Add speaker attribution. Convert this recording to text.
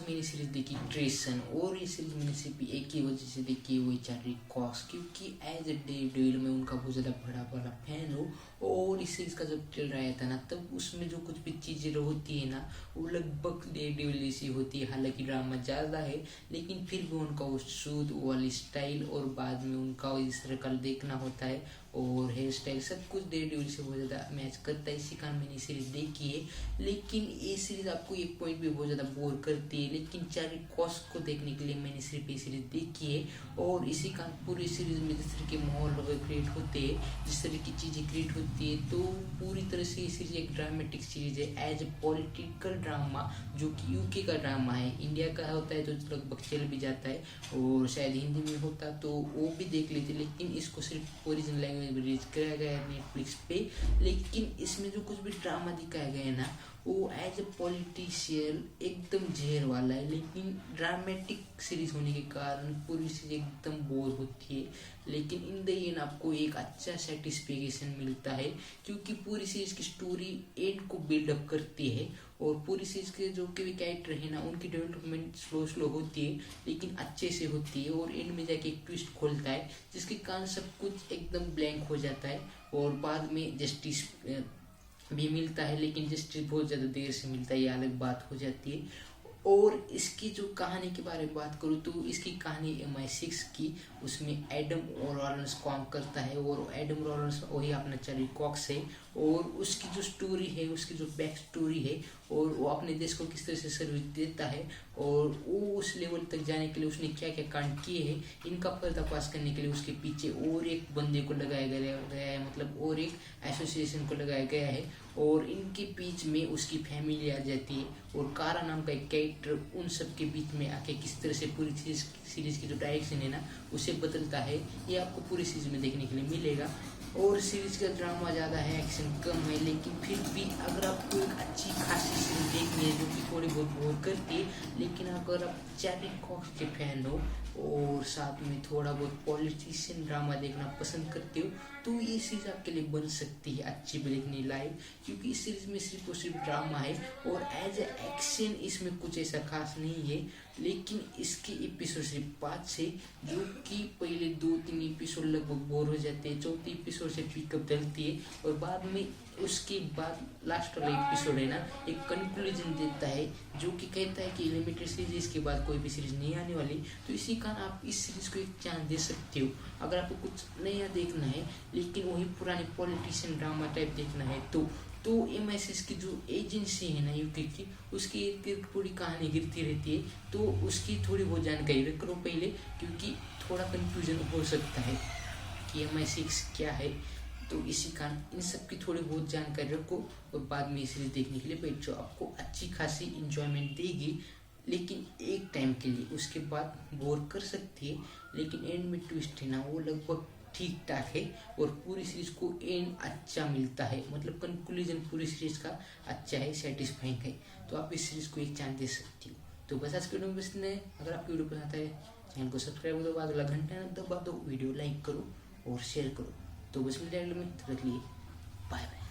Speaker 1: मैंने सीरीज देखी ट्रेसन, और ये सीरीज मैंने सिर्फ एक ही वजह से देखी, वो चार्ली कॉक्स, क्योंकि एज ए डेविल मैं उनका बहुत ज़्यादा बड़ा फैन हूँ। और इस सीरीज का जब चल रहा था ना, तब उसमें जो कुछ भी चीज़ें होती है ना, वो लगभग डेविल जैसी होती है। हालांकि ड्रामा ज़्यादा है, लेकिन फिर भी उनका वो शुद्ध वाली स्टाइल, और बाद में उनका इस सर्कल देखना होता है, और हेयर स्टाइल सब कुछ डेविल से बहुत ज़्यादा मैच करता है। इसी कारण मैंने सीरीज देखी है। लेकिन ये सीरीज आपको एक पॉइंट पे बहुत ज़्यादा बोर करती है, लेकिन चार्ली कॉक्स को देखने के लिए मैंने सिर्फ ये सीरीज देखी है। और इसी कारण पूरी सीरीज में जिस तरह के माहौल क्रिएट होते हैं, जिस तरह की चीज़ें क्रिएट होती है, तो पूरी तरह से ये सीरीज एक ड्रामेटिक सीरीज है। एज ए पॉलिटिकल ड्रामा, जो कि यूके का ड्रामा है, इंडिया का होता है तो लगभग चल भी जाता है, और शायद हिंदी में होता तो वो भी देख लेते, लेकिन इसको सिर्फ ओरिजिनल लैंग्वेज में रिलीज कराया गया है नेटफ्लिक्स पे। लेकिन इसमें जो कुछ भी ड्रामा दिखाया गया है ना, वो एज ए पॉलिटिशियन एकदम जहर वाला है, लेकिन ड्रामेटिक सीरीज होने के कारण पूरी सीरीज एकदम बोर होती है। लेकिन इन द एंड आपको एक अच्छा सेटिस्फिकेशन मिलता है, क्योंकि पूरी सीरीज की स्टोरी एंड को बिल्डअप करती है, और पूरी सीरीज के जो कि भी कैरेक्टर है ना, उनकी डेवलपमेंट स्लो होती है, लेकिन अच्छे से होती है, और एंड में जाके एक ट्विस्ट खोलता है, जिसके कारण सब कुछ एकदम ब्लैंक हो जाता है, और बाद में जस्टिस भी मिलता है, लेकिन जस्टिस बहुत ज़्यादा देर से मिलता है, ये अलग बात हो जाती है। और इसकी जो कहानी के बारे में बात करूँ, तो इसकी कहानी MI6 की, उसमें एडम लॉरेंस काम करता है, और एडम लॉरेंस वही अपना चार्ली कॉक्स है, और उसकी जो स्टोरी है, उसकी जो बैक स्टोरी है, और वो अपने देश को किस तरह से सर्विस देता है, और वो उस लेवल तक जाने के लिए उसने क्या क्या कांड किए हैं, इनका पर्दाफाश करने के लिए उसके पीछे और एक बंदे को लगाया गया है, मतलब और एक एसोसिएशन को लगाया गया है, और इनके बीच में उसकी फैमिली आ जाती है, और कारा नाम का एक कैरेक्टर उन सब के बीच में आके किस तरह से पूरी सीरीज की जो डायरेक्शन है ना, उसे बदलता है, ये आपको पूरी सीरीज में देखने के लिए मिलेगा। और सीरीज का ड्रामा ज़्यादा है, एक्शन कम है, लेकिन फिर भी अगर आपको एक अच्छी खासी सीरीज देखनी है जो कि थोड़ी बहुत बोर करती है, लेकिन अगर आप चार्ली कॉक्स के फैन हो और साथ में थोड़ा बहुत पॉलिटिशियन ड्रामा देखना पसंद करते हो, तो ये सीरीज आपके लिए बन सकती है अच्छी देखने लायक, क्योंकि इस सीरीज में सिर्फ और सिर्फ ड्रामा है, और एज ए एक्शन इसमें कुछ ऐसा खास नहीं है। लेकिन इसके एपिसोड सिर्फ 5 है, जो कि पहले 2-3 एपिसोड लगभग बोर हो जाते हैं, चौथे एपिसोड से पिकअप चलती है, और बाद में उसके बाद लास्ट वाला एपिसोड है ना, एक कंक्लूजन देता है, जो कि कहता है कि लिमिटेड सीरीज इसके बाद कोई भी सीरीज नहीं आने वाली। तो इसी कारण आप इस सीरीज को एक चांस दे सकते हो, अगर आपको कुछ नया देखना है, लेकिन वही पुराने पॉलिटिशियन ड्रामा टाइप देखना है, तो MI6 की जो एजेंसी है ना यूके की, उसकी एक पूरी कहानी गिरती रहती है, तो उसकी थोड़ी बहुत जानकारी करो पहले, क्योंकि थोड़ा कंफ्यूजन हो सकता है कि MI6 क्या है। तो इसी कारण इन सब की थोड़ी बहुत जानकारी रखो, और बाद में सीरीज देखने के लिए बैठ जाओ, आपको अच्छी खासी इंजॉयमेंट देगी, लेकिन एक टाइम के लिए, उसके बाद बोर कर सकती है, लेकिन एंड में ट्विस्ट है ना, वो लगभग ठीक ठाक है, और पूरी सीरीज को एंड अच्छा मिलता है, मतलब कंक्लूजन पूरी सीरीज का अच्छा है, सेटिस्फाइंग है। तो आप इस सीरीज को एक चांस दे सकती हो। तो बस आज के वीडियो में बस इतना है। अगर आपकी वीडियो पसंद आता है, चैनल को सब्सक्राइब करो, बाद वाला घंटा दबा दो, वीडियो लाइक करो और शेयर करो। तो बस मिलते हैं अगले में, तब तक के लिए बाय बाय।